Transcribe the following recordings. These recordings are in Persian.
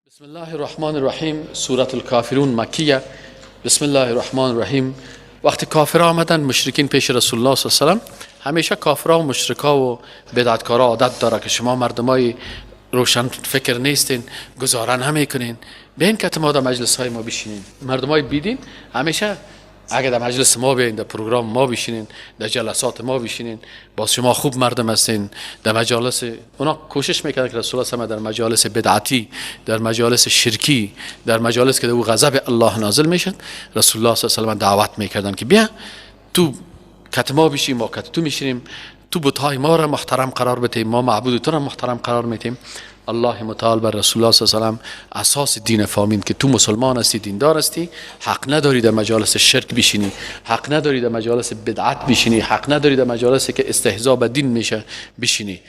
بسم الله الرحمن الرحیم. سورة الکافرون مکیه. بسم الله الرحمن الرحیم. وقتی کافرها آمدن، مشرکین پیش رسول الله صلی الله علیه و سلم، همیشه کافرها و مشرکا و بدعتکارا عادت داره که شما مردمای روشن فکر نیستین، گزاره نمیکنین، بیاین که ما در مجلس های ما بشینین. مردمای بیدین همیشه اگه در مجلس ما بیاین، در پروگرام ما بشینین، در جلسات ما بشینین، باز شما خوب مردم هستین. در مجالس اونا کوشش میکنن که رسول الله در مجالس بدعتی، در مجالس شرکی، در مجالس که در غضب الله نازل میشن، رسول الله صلی الله علیه و آله دعوت میکردن که بیا تو کت ما بشی، ما کت تو میشینیم، تو بتهای ما را محترم قرار بدیم، ما معبود تو را محترم قرار میدیم. الله متعال بر رسول الله صلی الله علیه و آله اساس دین فهمید که تو مسلمان هستی، دیندار هستی، حق نداری در مجالس شرک بشینی، حق نداری در مجالس بدعت بشینی، حق نداری در مجالسی که استهزاء به دین میشه بشینی.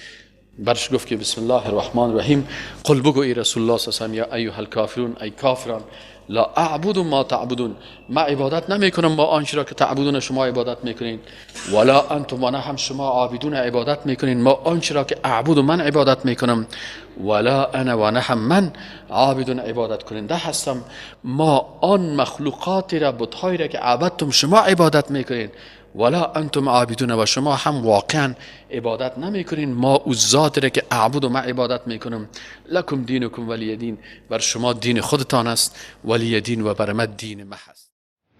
برش گفت که بسم الله الرحمن الرحیم، قل بگو ای رسول الله صلی الله علیه و آله یا ایها الکافرون، ای کافران، لا اعبد ما تعبدون، ما عبادت نمی کنم با آنچه را که تعبدون شما عبادت میکنین، ولا انتم و نه هم شما عابدون عبادت میکنین ما آنچه را که اعبد و من عبادت میکنم، ولا انا و نه هم من عابدون عبادت کننده هستم ما آن مخلوقاتی را، بتهایی را که عبدتم شما عبادت میکنین، ولا انتم عابدون و شما هم واقعا عبادت نمیکنین ما او ذاتی را که اعبد و من عبادت میکنم. لکم دینکم ولی دین، بر شما دین خودتان است، ولی دین و بر من دین من است.